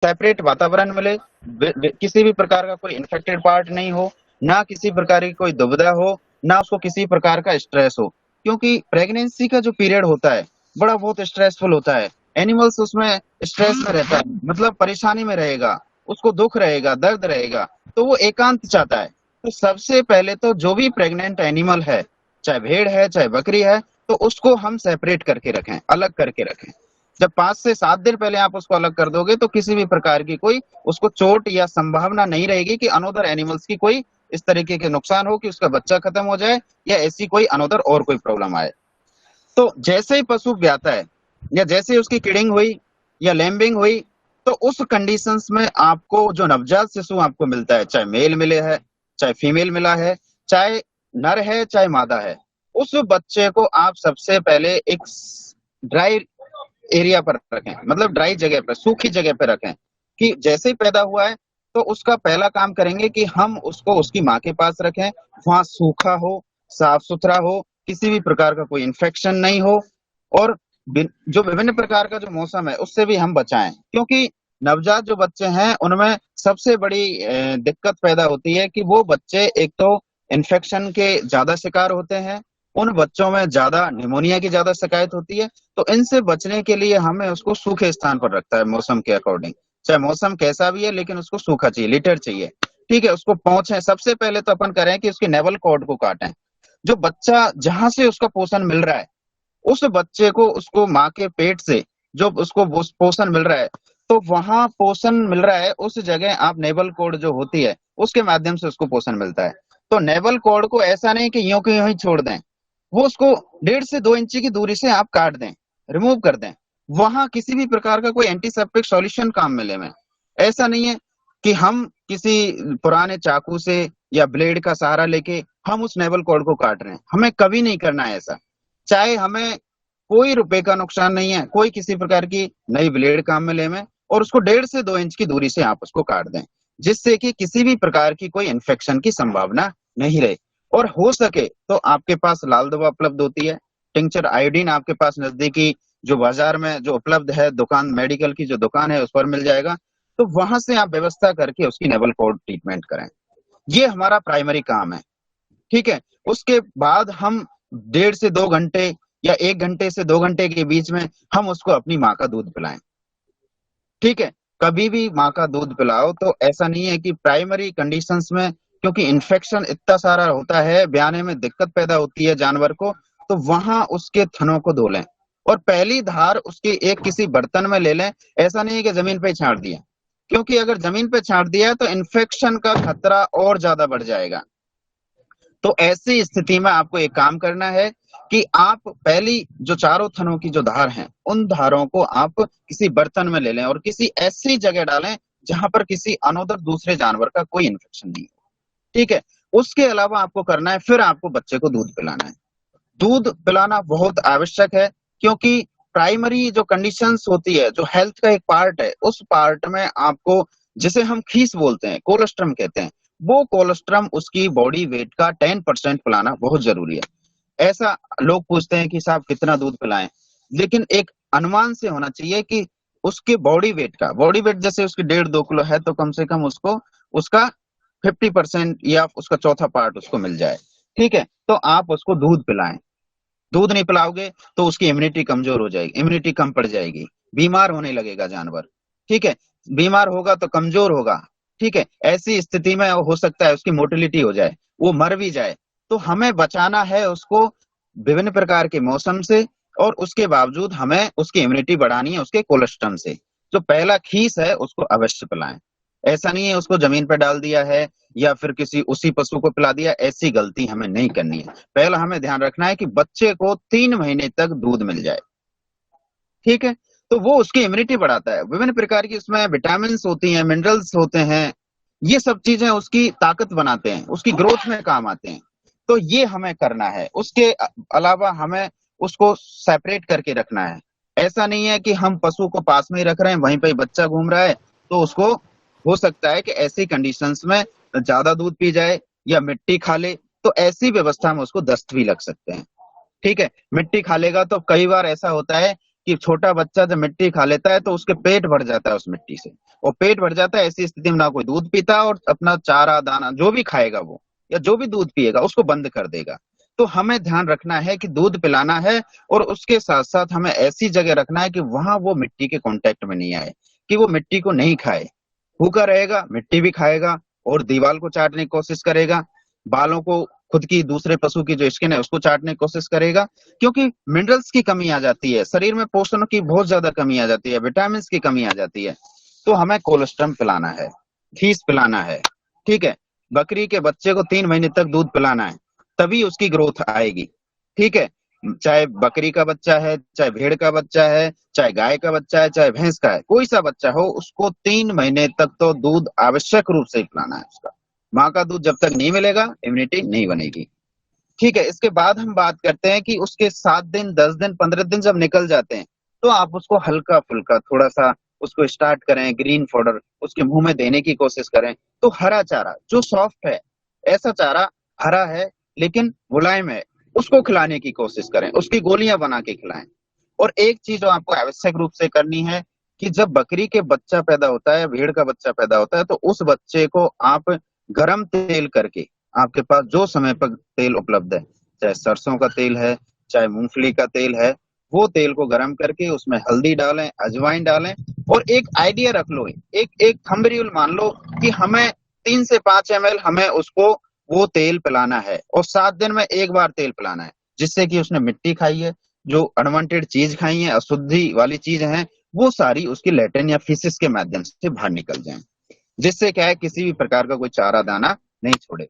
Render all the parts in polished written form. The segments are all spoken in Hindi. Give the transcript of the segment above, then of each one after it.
सेपरेट वातावरण मिले, किसी भी प्रकार का कोई इन्फेक्टेड पार्ट नहीं हो, ना किसी प्रकार की कोई दुविधा हो, ना उसको किसी प्रकार का स्ट्रेस हो। क्योंकि प्रेगनेंसी का जो पीरियड होता है बड़ा बहुत स्ट्रेसफुल होता है। एनिमल्स उसमें स्ट्रेस में रहता है, मतलब परेशानी में रहेगा, उसको दुख रहेगा, दर्द रहेगा, तो वो एकांत चाहता है। तो सबसे पहले तो जो भी प्रेग्नेंट एनिमल है, चाहे भेड़ है चाहे बकरी है, तो उसको हम सेपरेट करके रखें, अलग करके रखें। जब 5 से 7 दिन पहले आप उसको अलग कर दोगे तो किसी भी प्रकार की कोई उसको चोट या संभावना नहीं रहेगी कि अनोदर एनिमल्स की कोई इस तरीके के नुकसान हो कि उसका बच्चा खत्म हो जाए या ऐसी कोई अनोदर और कोई प्रॉब्लम आए। तो जैसे ही पशु ब्याता है या जैसे ही उसकी किडिंग हुई या लैम्बिंग हुई, तो उस कंडीशंस में आपको जो नवजात शिशु आपको मिलता है, चाहे मेल मिले है, चाहे फीमेल मिला है, चाहे नर है चाहे मादा है, उस बच्चे को आप सबसे पहले एक ड्राई एरिया पर रखें, मतलब ड्राई जगह पर, सूखी जगह पर रखें। कि जैसे ही पैदा हुआ है तो उसका पहला काम करेंगे कि हम उसको उसकी माँ के पास रखें, वहां सूखा हो, साफ सुथरा हो, किसी भी प्रकार का कोई इन्फेक्शन नहीं हो, और जो विभिन्न प्रकार का जो मौसम है उससे भी हम बचाएं। क्योंकि नवजात जो बच्चे हैं उनमें सबसे बड़ी दिक्कत पैदा होती है कि वो बच्चे एक तो इन्फेक्शन के ज्यादा शिकार होते हैं, उन बच्चों में ज्यादा निमोनिया की ज्यादा शिकायत होती है। तो इनसे बचने के लिए हमें उसको सूखे स्थान पर रखता है मौसम के अकॉर्डिंग, चाहे मौसम कैसा भी है लेकिन उसको सूखा चाहिए, लिटर चाहिए। ठीक है, उसको पहुंचे सबसे पहले तो अपन करें कि उसके नेवल कॉर्ड को काटें। जो बच्चा जहां से उसका पोषण मिल रहा है, उस बच्चे को उसको माँ के पेट से जो उसको पोषण मिल रहा है, तो वहां पोषण मिल रहा है उस जगह आप नेवल कॉर्ड जो होती है उसके माध्यम से उसको पोषण मिलता है। तो नेवल कॉर्ड को ऐसा नहीं कि यूं के यूं ही छोड़ दें, वो उसको 1.5 से 2 इंची की दूरी से आप काट दें, रिमूव कर दें। वहां किसी भी प्रकार का कोई एंटीसेप्टिक सॉल्यूशन काम मिले में, ऐसा नहीं है कि हम किसी पुराने चाकू से या ब्लेड का सहारा लेके हम उस नेवल कॉर्ड को काट रहे हैं, हमें कभी नहीं करना है ऐसा। चाहे हमें कोई रुपए का नुकसान नहीं है, कोई किसी प्रकार की नई ब्लेड काम में ले में, और उसको 1.5 से 2 इंच की दूरी से आप उसको काट दें, जिससे कि किसी भी प्रकार की कोई इन्फेक्शन की संभावना नहीं रहे। और हो सके तो आपके पास लाल दवा उपलब्ध होती है, टिंचर आयोडीन आपके पास नजदीकी जो बाजार में जो उपलब्ध है, दुकान मेडिकल की जो दुकान है उस पर मिल जाएगा। तो वहां से आप व्यवस्था करके उसकी नेवल कोड ट्रीटमेंट करें। ये हमारा प्राइमरी काम है। ठीक है, उसके बाद हम 1.5 से 2 घंटे या 1 घंटे से 2 घंटे के बीच में हम उसको अपनी माँ का दूध पिलाएं। ठीक है, कभी भी माँ का दूध पिलाओ। तो ऐसा नहीं है कि प्राइमरी कंडीशंस में, क्योंकि इन्फेक्शन इतना सारा होता है, ब्याने में दिक्कत पैदा होती है जानवर को, तो वहां उसके थनों को धो लें और पहली धार उसकी एक किसी बर्तन में ले लें। ऐसा नहीं है कि जमीन पे छांट दिया, क्योंकि अगर जमीन पे छांट दिया तो इन्फेक्शन का खतरा और ज्यादा बढ़ जाएगा। तो ऐसी स्थिति में आपको एक काम करना है कि आप पहली जो चारों थनों की जो धार हैं उन धारों को आप किसी बर्तन में ले लें और किसी ऐसी जगह डालें जहां पर किसी अनोदर दूसरे जानवर का कोई इन्फेक्शन नहीं हो। ठीक है, उसके अलावा आपको करना है, फिर आपको बच्चे को दूध पिलाना है। दूध पिलाना बहुत आवश्यक है, क्योंकि प्राइमरी जो कंडीशंस होती है, जो हेल्थ का एक पार्ट है, उस पार्ट में आपको, जिसे हम खीस बोलते हैं, कोलेस्ट्रम कहते हैं, वो कोलेस्ट्रम उसकी बॉडी वेट का 10% पिलाना बहुत जरूरी है। ऐसा लोग पूछते हैं कि साहब कितना दूध पिलाएं, लेकिन एक अनुमान से होना चाहिए कि उसके बॉडी वेट जैसे उसकी 1.5-2 किलो है, तो कम से कम उसको उसका 50% या उसका चौथा पार्ट उसको मिल जाए। ठीक है, तो आप उसको दूध पिलाएं। दूध नहीं पिलाओगे तो उसकी इम्यूनिटी कमजोर हो जाएगी, इम्यूनिटी कम पड़ जाएगी, बीमार होने लगेगा जानवर। ठीक है, बीमार होगा तो कमजोर होगा। ठीक है, ऐसी स्थिति में हो सकता है उसकी मोटिलिटी हो जाए, वो मर भी जाए। तो हमें बचाना है उसको विभिन्न प्रकार के मौसम से, और उसके बावजूद हमें उसकी इम्यूनिटी बढ़ानी है उसके कोलेस्ट्रम से। जो पहला खीस है उसको अवश्य पिलाएं। ऐसा नहीं है उसको जमीन पर डाल दिया है या फिर किसी उसी पशु को पिला दिया, ऐसी गलती हमें नहीं करनी है। पहला हमें ध्यान रखना है कि बच्चे को 3 महीने तक दूध मिल जाए। ठीक है, तो वो उसकी इम्यूनिटी बढ़ाता है, विभिन्न प्रकार की उसमें विटामिन होती हैं, मिनरल्स होते हैं, ये सब चीजें उसकी ताकत बनाते हैं, उसकी ग्रोथ में काम आते हैं। तो ये हमें करना है। उसके अलावा हमें उसको सेपरेट करके रखना है। ऐसा नहीं है कि हम पशु को पास में ही रख रहे हैं, वहीं पे बच्चा घूम रहा है, तो उसको हो सकता है कि ऐसी कंडीशंस में ज्यादा दूध पी जाए या मिट्टी खा ले, तो ऐसी व्यवस्था में उसको दस्त भी लग सकते हैं। ठीक है, मिट्टी खा लेगा तो कई बार ऐसा होता है कि छोटा बच्चा जब मिट्टी खा लेता है तो उसके पेट भर जाता है उस मिट्टी से, और पेट भर जाता है, ऐसी स्थिति में ना कोई दूध पीता और अपना चारा दाना जो भी खाएगा वो, या जो भी दूध पिएगा उसको बंद कर देगा। तो हमें ध्यान रखना है कि दूध पिलाना है, और उसके साथ साथ हमें ऐसी जगह रखना है कि वहां वो मिट्टी के कांटेक्ट में नहीं आए, कि वो मिट्टी को नहीं खाए। भूखा रहेगा मिट्टी भी खाएगा, और दीवार को चाटने की कोशिश करेगा, बालों को, खुद की, दूसरे पशु की जो स्किन है उसको चाटने की कोशिश करेगा, क्योंकि मिनरल्स की कमी आ जाती है शरीर में, पोषण की बहुत ज्यादा कमी आ जाती है, विटामिन की कमी आ जाती है। तो हमें कोलेस्ट्रम पिलाना है, फीस पिलाना है, ठीक है। बकरी के बच्चे को 3 महीने तक दूध पिलाना है, तभी उसकी ग्रोथ आएगी, ठीक है। चाहे बकरी का बच्चा है, चाहे भेड़ का बच्चा है, चाहे गाय का बच्चा है, चाहे भैंस का है, कोई सा बच्चा हो, उसको 3 महीने तक तो दूध आवश्यक रूप से पिलाना है उसका। माँ का दूध जब तक नहीं मिलेगा इम्यूनिटी नहीं बनेगी, ठीक है। इसके बाद हम बात करते हैं कि उसके 7 दिन, 10 दिन, 15 दिन जब निकल जाते हैं, तो आप उसको हल्का फुल्का थोड़ा सा उसको स्टार्ट करें, ग्रीन फॉडर उसके मुंह में देने की कोशिश करें। तो हरा चारा जो सॉफ्ट है, ऐसा चारा हरा है लेकिन मुलायम है, उसको खिलाने की कोशिश करें, उसकी गोलियां बना के खिलाएं। और एक चीज जो आपको आवश्यक रूप से करनी है कि जब बकरी के बच्चा पैदा होता है, भेड़ का बच्चा पैदा होता है, तो उस बच्चे को आप गरम तेल करके, आपके पास जो समय पर तेल उपलब्ध है, चाहे सरसों का तेल है, चाहे मूंगफली का तेल है, वो तेल को गरम करके उसमें हल्दी डालें, अजवाइन डालें, और एक आइडिया रख लो, एक एक थंब रूल मान लो कि हमें 3 से 5 ml हमें उसको वो तेल पिलाना है, और 7 दिन में एक बार तेल पिलाना है, जिससे कि उसने मिट्टी खाई है, जो अनवांटेड चीज खाई है, अशुद्धि वाली चीज है, वो सारी उसकी लेटरिन या फीसिस के माध्यम से बाहर निकल जाए, जिससे क्या है किसी भी प्रकार का कोई चारा दाना नहीं छोड़े,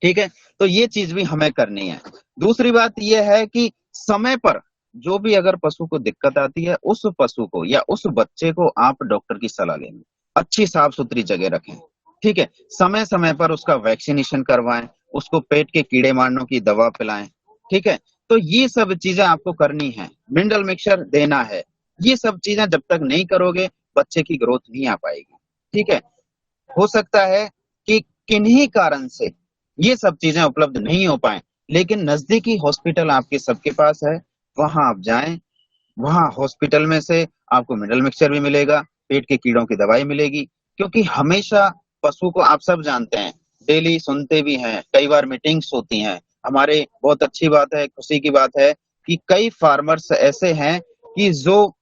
ठीक है। तो ये चीज भी हमें करनी है। दूसरी बात यह है कि समय पर जो भी अगर पशु को दिक्कत आती है, उस पशु को या उस बच्चे को आप डॉक्टर की सलाह लें, अच्छी साफ सुथरी जगह रखें, ठीक है। समय समय पर उसका वैक्सीनेशन करवाएं, उसको पेट के कीड़े मारने की दवा पिलाएं, ठीक है। तो ये सब चीजें आपको करनी है, मिनरल मिक्सचर देना है। ये सब चीजें जब तक नहीं करोगे बच्चे की ग्रोथ नहीं आ पाएगी, ठीक है। हो सकता है कि किन्हीं कारण से ये सब चीजें उपलब्ध नहीं हो पाए, लेकिन नजदीकी हॉस्पिटल आपके सबके पास है, वहां आप जाएं, वहां हॉस्पिटल में से आपको मिनरल मिक्सचर भी मिलेगा, पेट के कीड़ों की दवाई मिलेगी। क्योंकि हमेशा पशु को आप सब जानते हैं, डेली सुनते भी हैं, कई बार मीटिंग्स होती हैं हमारे। बहुत अच्छी बात है, खुशी की बात है कि कई फार्मर्स ऐसे हैं कि जो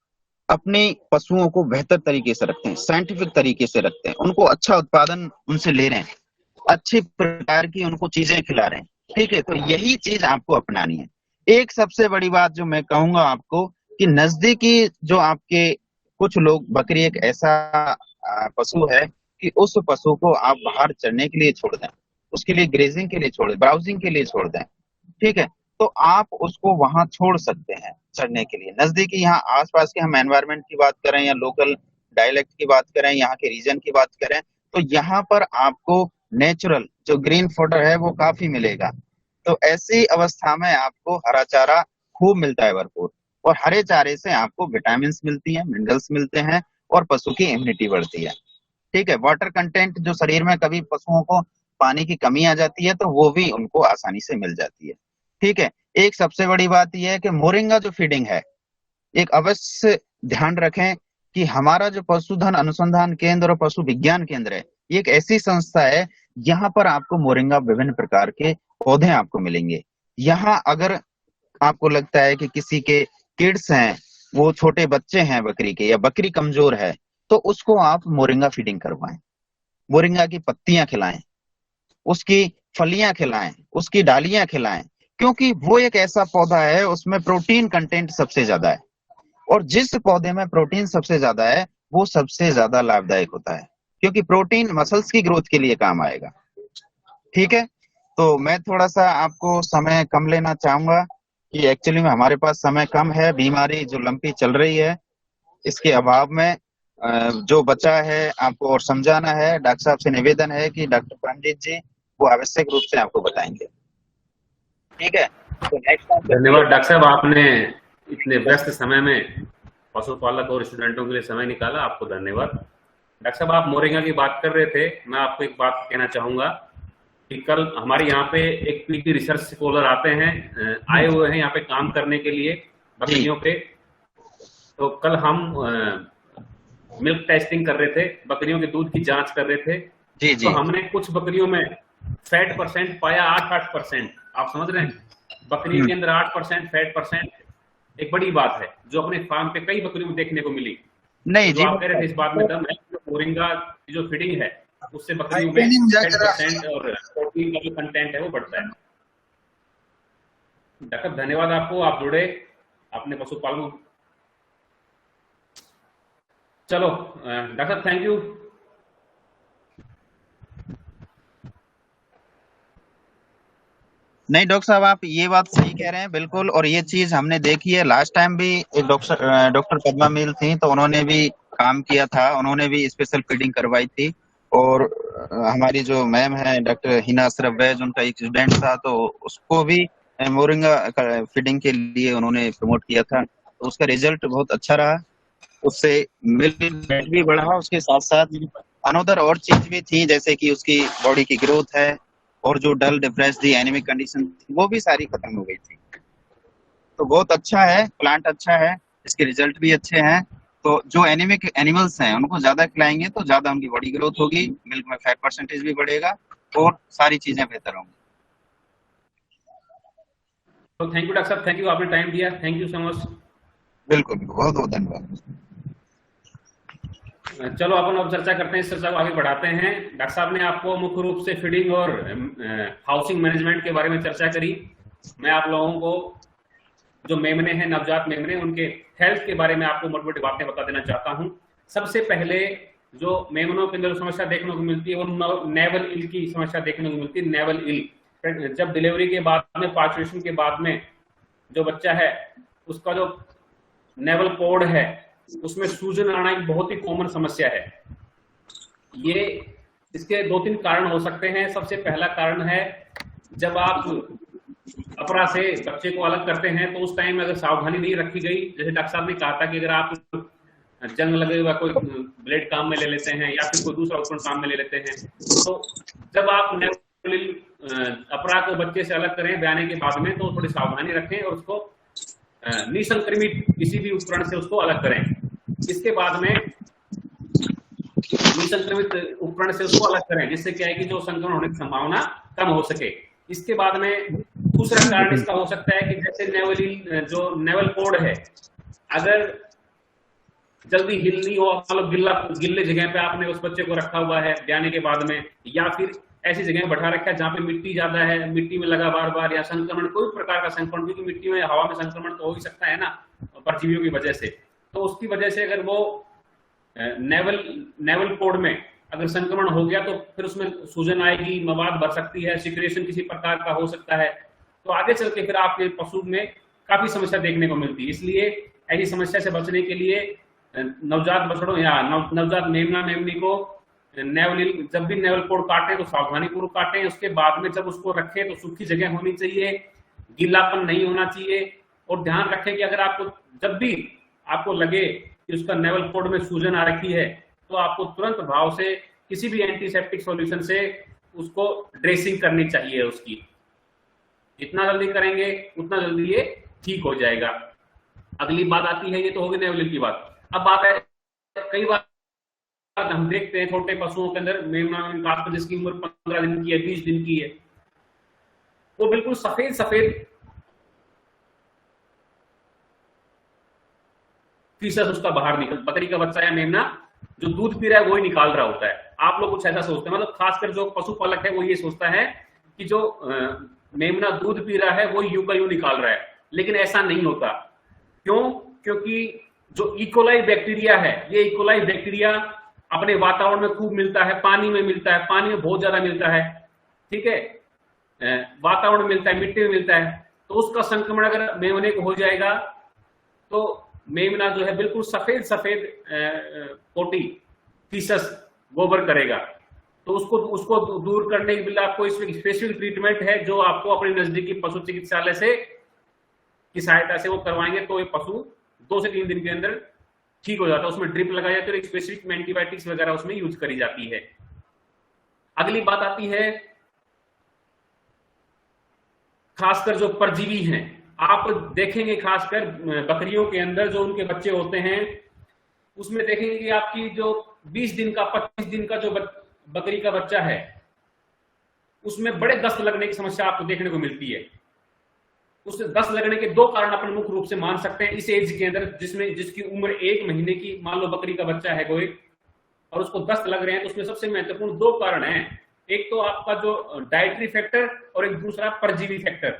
अपने पशुओं को बेहतर तरीके से रखते हैं, साइंटिफिक तरीके से रखते हैं, उनको अच्छा उत्पादन उनसे ले रहे हैं, अच्छी प्रकार की उनको चीजें खिला रहे हैं, ठीक है। तो यही चीज आपको अपनानी है। एक सबसे बड़ी बात जो मैं कहूंगा आपको, कि नजदीकी जो आपके कुछ लोग, बकरी एक ऐसा पशु है कि उस पशु को आप बाहर चरने के लिए छोड़ दें, उसके लिए ग्रेजिंग के लिए छोड़ दें, ब्राउजिंग के लिए छोड़ दें, ठीक है। तो आप उसको वहां छोड़ सकते हैं चढ़ने के लिए। नजदीकी यहाँ आसपास के हम एनवायरनमेंट की बात करें या लोकल डायलेक्ट की बात करें, यहाँ के रीजन की बात करें, तो यहाँ पर आपको नेचुरल जो ग्रीन फॉडर है वो काफी मिलेगा। तो ऐसी अवस्था में आपको हरा चारा खूब मिलता है भरपूर, और हरे चारे से आपको विटामिन मिलती है, मिनरल्स मिलते हैं, और पशु की इम्यूनिटी बढ़ती है, ठीक है। वाटर कंटेंट जो शरीर में कभी पशुओं को पानी की कमी आ जाती है तो वो भी उनको आसानी से मिल जाती है, ठीक है। एक सबसे बड़ी बात यह है कि मोरिंगा जो फीडिंग है, एक अवश्य ध्यान रखें कि हमारा जो पशुधन अनुसंधान केंद्र और पशु विज्ञान केंद्र है, ये एक ऐसी संस्था है, यहाँ पर आपको मोरिंगा विभिन्न प्रकार के पौधे आपको मिलेंगे। यहाँ अगर आपको लगता है कि किसी के किड्स हैं, वो छोटे बच्चे हैं बकरी के, या बकरी कमजोर है, तो उसको आप मोरिंगा फीडिंग करवाएं, मोरिंगा की पत्तियां खिलाएं, उसकी फलियां खिलाएं, उसकी डालियां खिलाएं, क्योंकि वो एक ऐसा पौधा है उसमें प्रोटीन कंटेंट सबसे ज्यादा है, और जिस पौधे में प्रोटीन सबसे ज्यादा है वो सबसे ज्यादा लाभदायक होता है, क्योंकि प्रोटीन मसल्स की ग्रोथ के लिए काम आएगा, ठीक है। तो मैं थोड़ा सा आपको समय कम लेना चाहूंगा कि एक्चुअली में हमारे पास समय कम है, बीमारी जो लंपी चल रही है, इसके अभाव में जो बचा है आपको और समझाना है। डॉक्टर साहब से निवेदन है कि डॉक्टर पंडित जी वो आवश्यक रूप से आपको बताएंगे, ठीक है। तो नेक्स्ट टाइम धन्यवाद डॉक्टर साहब, आपने इतने व्यस्त समय में पशुपालक और स्टूडेंटों के लिए समय निकाला, आपको धन्यवाद। डॉक्टर साहब, आप मोरिंगा की बात कर रहे थे, मैं आपको एक बात कहना चाहूंगा कि कल हमारे यहाँ पे एक पीटी रिसर्च स्कॉलर आते हैं, आए हुए हैं यहाँ पे काम करने के लिए बकरियों पे। तो कल हम मिल्क टेस्टिंग कर रहे थे, बकरियों के दूध की जांच कर रहे थे। जी तो जी हमने कुछ बकरियों में फैट परसेंट पाया 8%। आप समझ रहे हैं, बकरी के अंदर 8% फैट परसेंट एक बड़ी बात है, जो अपने फार्म पे कई बकरियों में देखने को मिली। नहीं तो जो जी आप कह रहे थे इस बात में दम है, मोरिंगा की जो फीडिंग है उससे बकरियों में नहीं मजाक फैट कर रहा परसेंट और प्रोटीन का जो कंटेंट है वो बढ़ता है। डॉक्टर साहब धन्यवाद आपको, आप जुड़े, आपने पशुपालन। चलो डॉक्टर साहब थैंक यू। नहीं डॉक्टर साहब, आप ये बात सही कह रहे हैं बिल्कुल, और ये चीज हमने देखी है। लास्ट टाइम भी एक डॉक्टर पद्मा मिल थी, तो उन्होंने भी काम किया था, उन्होंने भी स्पेशल फीडिंग करवाई थी। और हमारी जो मैम है डॉक्टर हिना अशरफ वैज, उनका एक स्टूडेंट था, तो उसको भी मोरिंगा फीडिंग के लिए उन्होंने प्रमोट किया था, तो उसका रिजल्ट बहुत अच्छा रहा। उससे मिल्क फैट भी बढ़ा, उसके साथ साथ अनदर और चीज भी थी, जैसे कि उसकी बॉडी की ग्रोथ है, और जो डल डिप्रेस थी, एनीमिक कंडीशन थी, वो भी सारी खत्म हो गई थी। तो बहुत अच्छा है, प्लांट अच्छा है, इसके रिजल्ट भी अच्छे हैं। तो जो एनीमिक एनिमल्स हैं उनको ज्यादा खिलाएंगे तो ज्यादा उनकी बॉडी ग्रोथ होगी, मिल्क में फैट परसेंटेज भी बढ़ेगा, और सारी चीजें बेहतर होंगी। तो थैंक यू डॉक्टर साहब, थैंक यू, आपने टाइम दिया, थैंक यू सो मच। बिल्कुल बिल्कुल, बहुत बहुत धन्यवाद। चलो अपन अब चर्चा करते हैं, इस चर्चा को आगे बढ़ाते हैं। डॉक्टर साहब ने आपको मुख्य रूप से फीडिंग और हाउसिंग मैनेजमेंट के बारे में चर्चा करी। मैं आप लोगों को जो मेमने हैं, नवजात मेमने, उनके हेल्थ के बारे में आपको मोटी मोटी बातें बता देना चाहता हूं। सबसे पहले जो मेमनों के अंदर समस्या देखने को मिलती है वो नेवल इल की समस्या देखने को मिलती है। नेवल इल, जब डिलीवरी के बाद में, पार्चुरेशन के बाद में जो बच्चा है उसका जो नेवल कोड है उसमें सूजन आना एक बहुत ही कॉमन समस्या है। ये इसके 2-3 कारण हो सकते हैं। सबसे पहला कारण है, जब आप अपरा से बच्चे को अलग करते हैं तो उस टाइम में अगर सावधानी नहीं रखी गई, जैसे डॉक्टर साहब ने कहा था कि अगर आप जंग लगे हुआ कोई ब्लेड काम में ले लेते हैं या फिर कोई दूसरा उपकरण काम में ले लेते हैं, तो जब आप अपरा को बच्चे से अलग करें ब्याने के बाद में, तो थोड़ी सावधानी रखें और उसको निसंक्रमित किसी भी उपकरण से उसको अलग करें। इसके बाद में निसंक्रमित उपकरण से उसको अलग करें, जिससे क्या है कि जो संक्रमण होने की संभावना कम हो सके। इसके बाद में दूसरा कारण इसका हो सकता है कि जैसे जो नेवल कोड है, अगर जल्दी हिल नहीं हो, मतलब गिल्ले जगह पे आपने उस बच्चे को रखा हुआ है ब्याने के बाद में, या फिर ऐसी जगह बैठा रखा है जहाँ पे मिट्टी ज्यादा है, मिट्टी में लगा बार बार, या संक्रमण, कोई प्रकार का संक्रमण, क्योंकि मिट्टी में हवा में संक्रमण तो हो ही सकता है ना परजीवियों की वजह से, तो उसकी वजह से अगर वो नेवल कोड में अगर संक्रमण हो गया तो फिर उसमें सूजन आएगी, मवाद बढ़ सकती है, सिक्रेशन किसी प्रकार का हो सकता है, तो आगे चल के फिर आपके पशु में काफी समस्या देखने को मिलती है। इसलिए ऐसी समस्या से बचने के लिए नवजात बछड़ों या नवजात मेमना मेमनी को जब भी नेवल कोड काटें तो सावधानी पूर्वक काटें। उसके बाद में जब उसको रखें तो सूखी जगह होनी चाहिए, गीलापन नहीं होना चाहिए, और ध्यान रखें कि अगर आपको जब भी आपको लगे कि उसका नेवल कोड में सूजन आ रखी है तो आपको तुरंत भाव से किसी भी एंटीसेप्टिक सॉल्यूशन से उसको ड्रेसिंग करनी चाहिए उसकी। जितना जल्दी करेंगे उतना जल्दी ये ठीक हो जाएगा। अगली बात आती है, ये तो होगी नेवल की बात। अब बात है, कई बार हम देखते हैं छोटे पशुओं के अंदर मेमना जिसकी उम्र 15 दिन की है, 20 दिन की है, वो बिल्कुल सफेद सफेद फीसस उसका बाहर निकल, बकरी का बच्चा या मेमना जो दूध पी रहा है वो ही निकाल रहा होता है। आप लोग कुछ ऐसा सोचते हैं, मतलब खासकर जो पशुपालक है वो ये सोचता है कि जो मेमना दूध पी रहा है वो यूं का यूं निकाल रहा है, लेकिन ऐसा नहीं होता। क्यों? क्योंकि जो इकोलाई बैक्टीरिया है, ये इकोलाई बैक्टीरिया अपने वातावरण में खूब मिलता है, पानी में मिलता है, पानी में बहुत ज्यादा मिलता है, ठीक है, वातावरण में मिलता है, मिट्टी में मिलता है, तो उसका संक्रमण अगर मेमने को हो जाएगा तो मेमना जो है बिल्कुल सफेद सफेद पोटी फीसस गोबर करेगा। तो उसको दूर करने के लिए आपको स्पेशल ट्रीटमेंट है जो आपको अपने नजदीकी पशु चिकित्सालय से की सहायता से वो करवाएंगे, तो ये पशु 2 से 3 दिन के अंदर ठीक हो जाता है। उसमें ड्रिप लगाई जाती है और स्पेसिफिक एंटीबायोटिक्स वगैरह उसमें यूज करी जाती है। अगली बात आती है खासकर जो परजीवी हैं। आप देखेंगे खासकर बकरियों के अंदर जो उनके बच्चे होते हैं, उसमें देखेंगे कि आपकी जो 20 दिन का 25 दिन का जो बकरी का बच्चा है, उसमें बड़े दस्त लगने की समस्या आपको देखने को मिलती है। उस दस्त लगने के दो कारण अपन मुख्य रूप से मान सकते हैं इस एज के अंदर, जिसकी उम्र 1 महीने की मान लो बकरी का बच्चा है कोई, और उसको दस्त लग रहे हैं, तो उसमें सबसे महत्वपूर्ण दो कारण हैं। एक तो आपका जो डाइटरी फैक्टर और एक दूसरा परजीवी फैक्टर,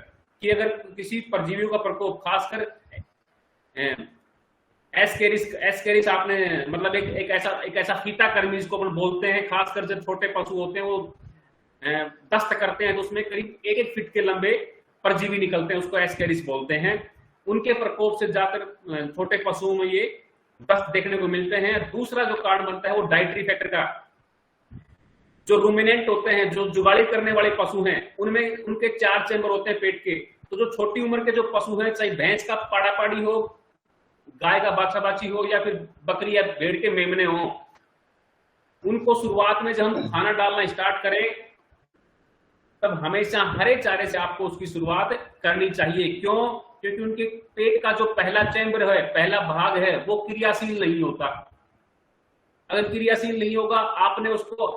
कि अगर किसी परजीवियों का प्रकोप, खासकर एस्केरिस आपने मतलब एक ऐसा फीता कर्मी जिसको अपन बोलते हैं, खासकर जब छोटे पशु होते हैं वो दस्त करते हैं तो उसमें करीब 1-1 फीट के लंबे परजीवी निकलते हैं, उसको एस्केरिस बोलते हैं। उनके प्रकोप से जाकर छोटे पशुओं में ये दस्त देखने को मिलते हैं। दूसरा जो कारण बनता है वो डाइटरी फैक्टर का, जो रूमिनेंट होते हैं, जो जुगाड़ी करने वाले पशु हैं, उनमें उनके 4 चैम्बर होते हैं पेट के। तो जो छोटी उम्र के जो पशु हैं, चाहे भैंस का पाड़ा पाड़ी हो, गाय का बाछा बाछी हो, या फिर बकरी या भेड़ के मेमने हो, उनको शुरुआत में जब हम खाना डालना स्टार्ट करें तब हमेशा हरे चारे से आपको उसकी शुरुआत करनी चाहिए। क्यों? क्योंकि उनके पेट का जो पहला चैम्बर है, पहला भाग है, वो क्रियाशील नहीं होता। अगर क्रियाशील नहीं होगा, आपने उसको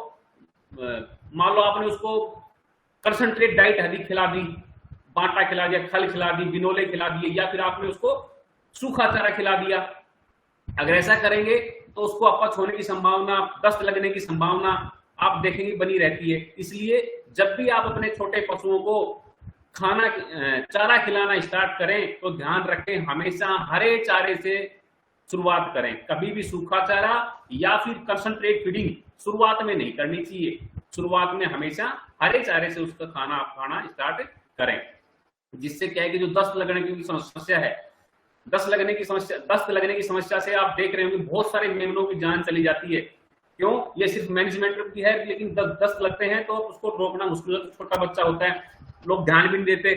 मान लो आपने उसको कंसंट्रेट डाइट अधिक खिला दी, बांटा खिला दिया, खल खिला दी, बिनोले खिला दिए, या फिर आपने उसको सूखा चारा खिला दिया, अगर ऐसा करेंगे तो उसको अपच होने की संभावना, दस्त लगने की संभावना आप देखेंगे बनी रहती है। इसलिए जब भी आप अपने छोटे पशुओं को खाना चारा खिलाना स्टार्ट करें तो ध्यान रखें हमेशा हरे चारे से शुरुआत करें। कभी भी सूखा चारा या फिर कंसंट्रेट फीडिंग शुरुआत में नहीं करनी चाहिए। शुरुआत में हमेशा हरे चारे से उसका खाना आप खाना स्टार्ट करें, जिससे क्या है कि जो दस्त लगने की समस्या है, दस्त लगने की समस्या से आप देख रहे होंगे बहुत सारे मेमनों की जान चली जाती है। क्यों? ये सिर्फ मैनेजमेंट की है, लेकिन दस्त लगते हैं तो उसको रोकना मुश्किल है। छोटा बच्चा होता है, लोग ध्यान भी नहीं देते,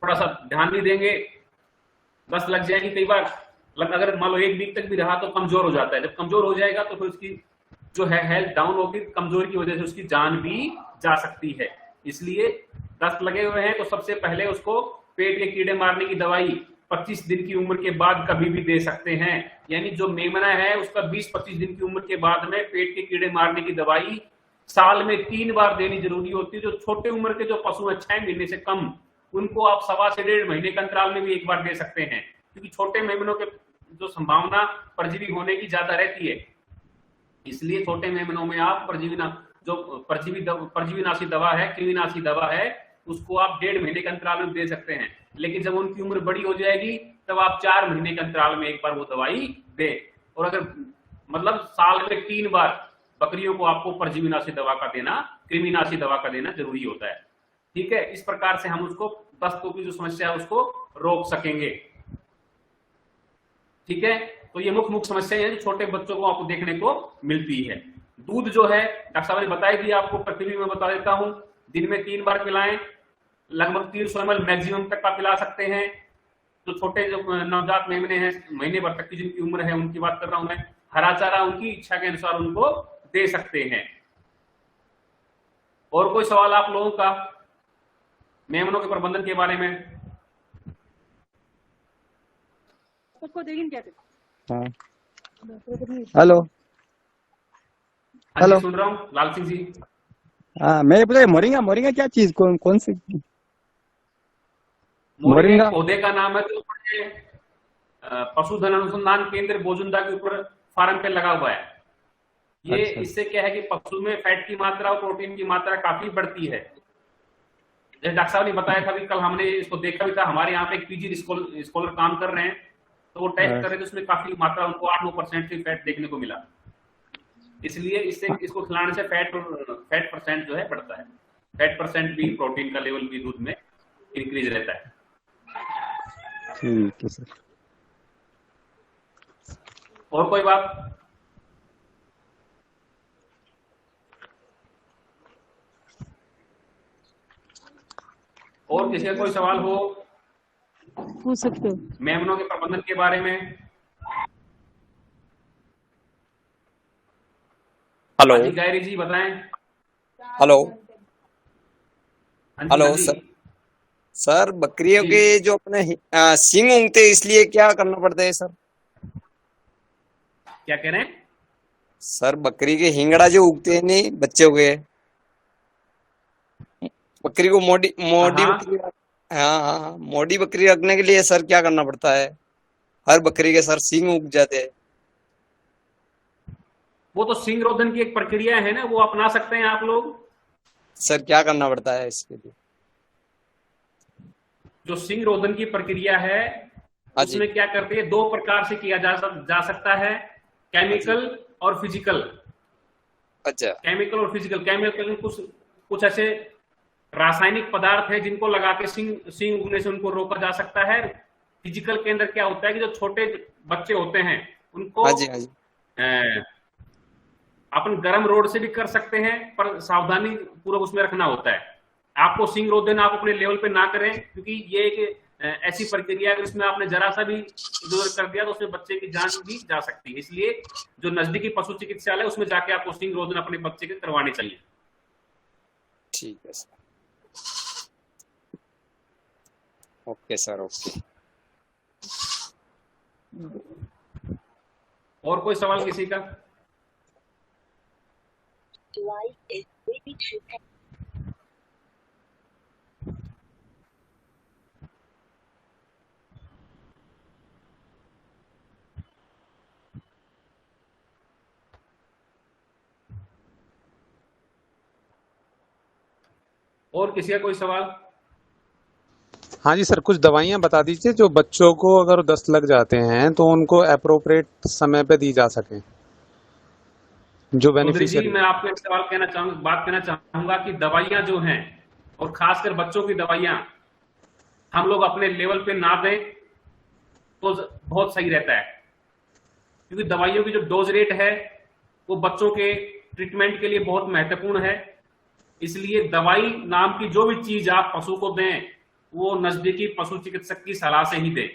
थोड़ा सा ध्यान नहीं देंगे, दस्त लग जाएगी। कई बार अगर मान लो 1 वीक तक भी रहा तो कमजोर हो जाता है। जब कमजोर हो जाएगा तो फिर उसकी जो है हेल्थ डाउन होगी, कमजोरी की वजह से उसकी जान भी जा सकती है। इसलिए दस्त लगे हुए हैं तो सबसे पहले उसको पेट के कीड़े मारने की दवाई 25 दिन की उम्र के बाद कभी भी दे सकते हैं। यानी जो मेमना है उसका 20-25 दिन की उम्र के बाद में पेट के कीड़े मारने की दवाई साल में 3 बार देनी जरूरी होती है। जो छोटे उम्र के जो पशु हैं 6 महीने से कम, उनको आप 1.25 से 1.5 महीने के अंतराल में भी एक बार दे सकते हैं, क्योंकि छोटे मेमनों के जो संभावना परजीवी होने की ज्यादा रहती है। इसलिए छोटे मेमनों में आप परजीवीनाशी दवा है, कृमिनाशी दवा है, उसको आप 1.5 महीने के अंतराल में दे सकते हैं। लेकिन जब उनकी उम्र बड़ी हो जाएगी तब आप 4 महीने के अंतराल में एक बार वो दवाई दे। और अगर मतलब साल में 3 बार बकरियों को आपको परजीवीनाशी दवा का देना, कृमिनाशी दवा का देना जरूरी होता है। ठीक है, इस प्रकार से हम उसको दस्तों की जो समस्या है उसको रोक सकेंगे। ठीक है, तो ये मुख्य समस्याएं हैं जो छोटे बच्चों को आपको देखने को मिलती है। दूध जो है डॉक्टर साहब ने बताई थी आपको, प्रतिदिन में बता देता हूं, दिन में 3 बार पिलाएं, लगभग 300 ml मैक्सिमम तक का पिला सकते हैं। जो छोटे जो नवजात मेमने हैं, महीने भर तक की जिनकी उम्र है उनकी बात कर रहा हूं मैं, हरा चारा उनकी इच्छा के अनुसार उनको दे सकते हैं। और कोई सवाल आप लोगों का मेमनों के प्रबंधन के बारे में? हाँ, हेलो हेलो, सुन रहा हूँ लाल सिंह जी। हाँ, मैं ये पूछा मोरिंगा क्या चीज, कौन सी मोरिंगा पौधे का नाम है, तो पशुधन अनुसंधान केंद्र बोजुंदा के ऊपर फार्म पे लगा हुआ है ये। अच्छा। इससे क्या है कि पशु में फैट की मात्रा और प्रोटीन की मात्रा काफी बढ़ती है। जैसे डॉक्टर साहब ने बताया था, कल हमने इसको देखा भी था, हमारे यहाँ पे एक पीजी स्कॉलर काम कर रहे हैं, तो वो टेस्ट कर रहे थे, उसमें काफी मात्रा उनको 8-9% की फैट देखने को मिला। इसलिए इसको खिलाने से फैट परसेंट जो है बढ़ता है। फैट परसेंट भी, प्रोटीन का लेवल भी दूध में इंक्रीज रहता है। ठीक है सर। और कोई बात? और किसी का कोई सवाल हो पूछ सकते हो मेमनों के प्रबंधन के बारे में? हेलो गायरी जी बताएं। हेलो हाँ जी, हेलो हाँ जी। सर सर बकरियों जी। के जो अपने सींग उगते हैं, इसलिए क्या करना पड़ता है सर? क्या कह रहे हैं? सर बकरी के हिंगड़ा जो उगते हैं नहीं बच्चे हुए, बकरी को मोटी हाँ मोटी हाँ। बकरी, हाँ हाँ हाँ, मोटी बकरी रखने के लिए सर क्या करना पड़ता है? हर बकरी के सर सींग उग जाते हैं। वो तो सिंग रोधन की एक प्रक्रिया है ना, वो अपना सकते हैं आप लोग। सर क्या करना पड़ता है इसके लिए? जो सिंग रोधन की प्रक्रिया है, हाँ जी। उसमें क्या करते हैं, दो प्रकार से किया जा सकता है, हाँ जी। केमिकल और फिजिकल। अच्छा। केमिकल और फिजिकल, केमिकल में कुछ कुछ ऐसे रासायनिक पदार्थ है जिनको लगा के सिंग सिंग उगने से उनको रोका जा सकता है। फिजिकल के अंदर क्या होता है कि जो छोटे बच्चे होते हैं उनको हाँ जी। हाँ जी। अपन गर्म रोड से भी कर सकते हैं, पर सावधानी पूर्वक उसमें रखना होता है। आपको सिंग रोधन आप अपने लेवल पे ना करें, क्योंकि ये एक ऐसी प्रक्रिया है जिसमें आपने जरा सा भी इधर उधर कर दिया तो उसमें बच्चे की जान भी जा सकती है। इसलिए जो नजदीकी पशु चिकित्सालय है उसमें जाके आपको सिंग रोधन अपने बच्चे के करवाने चाहिए। ठीक है सर। Okay sir, okay. और कोई सवाल किसी का? और किसी का कोई सवाल? हाँ जी सर, कुछ दवाइयाँ बता दीजिए जो बच्चों को अगर दस्त लग जाते हैं तो उनको अप्रोप्रिएट समय पे दी जा सके, जो चौधरी जी, बेनिफिशियरी। मैं आपको एक सवाल बात कहना चाहूंगा कि दवाइयां जो हैं, और खासकर बच्चों की दवाइयां, हम लोग अपने लेवल पे ना दें तो बहुत सही रहता है। क्योंकि दवाइयों की जो डोज रेट है वो बच्चों के ट्रीटमेंट के लिए बहुत महत्वपूर्ण है। इसलिए दवाई नाम की जो भी चीज आप पशु को दें, वो नजदीकी पशु चिकित्सक की सलाह से ही दें।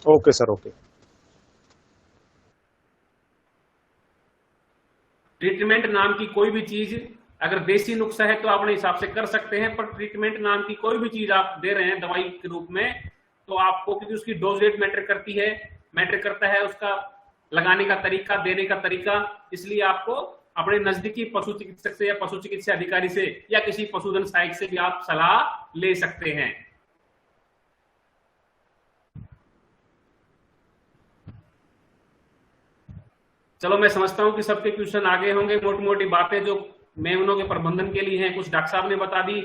Okay sir, okay. ट्रीटमेंट नाम की कोई भी चीज, अगर देसी नुस्खा है तो अपने हिसाब से कर सकते हैं, पर ट्रीटमेंट नाम की कोई भी चीज आप दे रहे हैं दवाई के रूप में, तो आपको, क्योंकि उसकी डोज रेट मैटर करती है, मैटर करता है उसका लगाने का तरीका, देने का तरीका। इसलिए आपको अपने नजदीकी पशु चिकित्सक से या पशु चिकित्सा अधिकारी से या किसी पशुधन सहायक से भी आप सलाह ले सकते हैं। चलो, मैं समझता हूं कि सबके क्वेश्चन आगे होंगे। मोटी मोटी बातें जो मेमनों के प्रबंधन के लिए हैं, कुछ डॉक्टर साहब ने बता दी,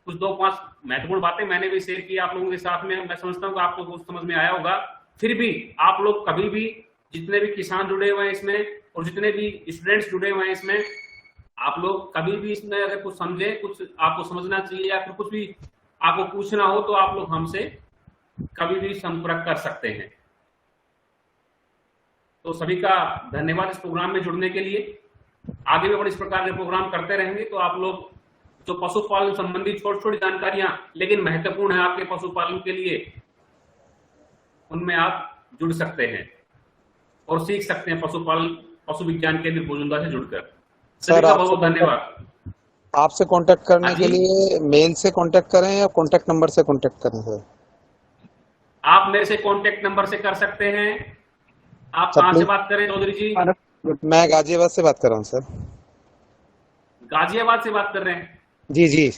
कुछ 2-5 महत्वपूर्ण बातें मैंने भी शेयर की आप लोगों के साथ में। मैं समझता हूँ कि आपको कुछ समझ में आया होगा। फिर भी आप लोग कभी भी, जितने भी किसान जुड़े हुए हैं इसमें और जितने भी स्टूडेंट्स जुड़े हुए हैं इसमें, आप लोग कभी भी इसमें अगर कुछ समझे, कुछ आपको समझना चाहिए या फिर कुछ भी आपको पूछना हो, तो आप लोग हमसे कभी भी संपर्क कर सकते हैं। तो सभी का धन्यवाद इस प्रोग्राम में जुड़ने के लिए। आगे भी अपन इस प्रकार के प्रोग्राम करते रहेंगे, तो आप लोग जो पशुपालन संबंधी छोटी छोटी जानकारियां लेकिन महत्वपूर्ण है आपके पशुपालन के लिए, उनमें आप जुड़ सकते हैं और सीख सकते हैं पशुपालन पशु विज्ञान केंद्र भोजुंदा से जुड़कर। सभी सर का बहुत बहुत धन्यवाद। आपसे कांटेक्ट हाँ करने जी, के लिए मेल से कांटेक्ट करें या कांटेक्ट नंबर से कांटेक्ट करें सर? आप मेरे से कांटेक्ट नंबर से कर सकते हैं। आप सर कहां से प्लीज। बात करें चौधरी जी? मैं गाजियाबाद से बात कर रहा हूँ सर। गाजियाबाद से बात कर रहे हैं? जी जी।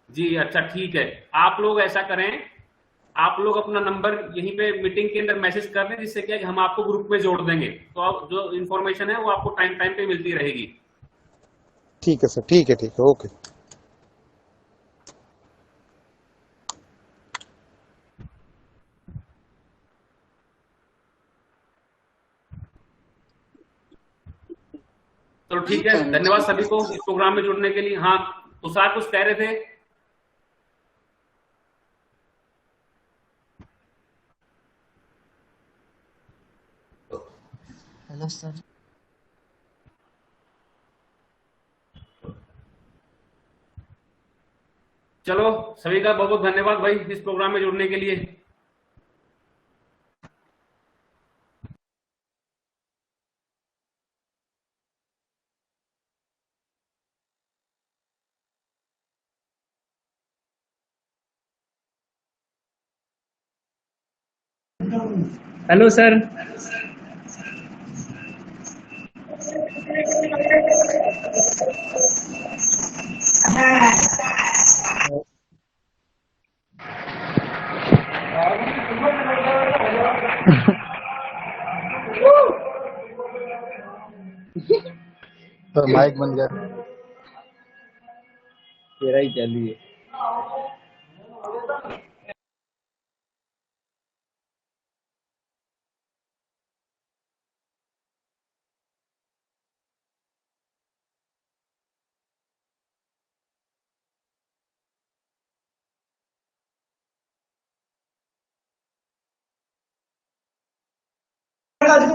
जी, अच्छा ठीक है। आप लोग ऐसा करें, आप लोग अपना नंबर यहीं पे मीटिंग के अंदर मैसेज कर दें, जिससे क्या है कि हम आपको ग्रुप में जोड़ देंगे, तो आप जो इन्फॉर्मेशन है वो आपको टाइम टाइम पे मिलती रहेगी। ठीक है सर, ठीक है, ठीक है, ओके। चलो ठीक है, धन्यवाद सभी को इस प्रोग्राम में जुड़ने के लिए। हाँ, तुषार कुछ कह रहे थे? Hello sir. चलो, सभी का बहुत बहुत धन्यवाद भाई इस प्रोग्राम में जुड़ने के लिए। Hello sir. तो माइक बंद कर। तेरा ही चालू है।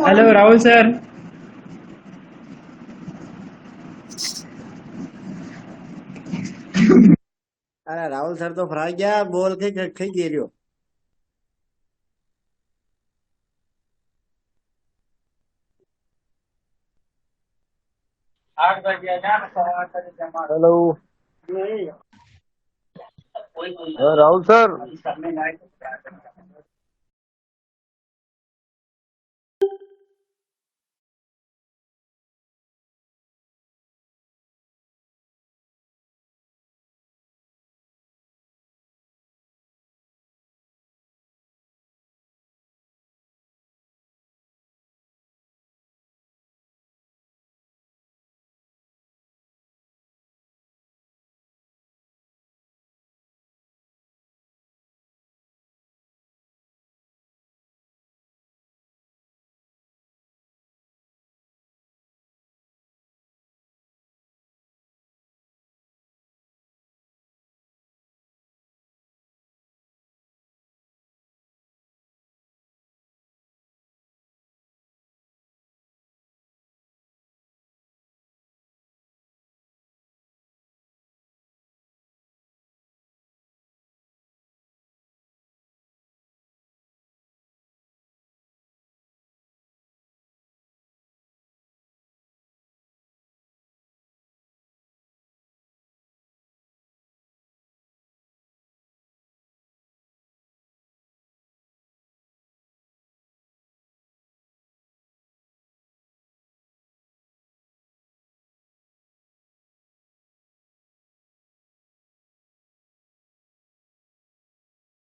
Hello Rahul sir. अरे राहुल सर तो फरा गया बोल के कहीं दे रही हो। Hello Rahul sir.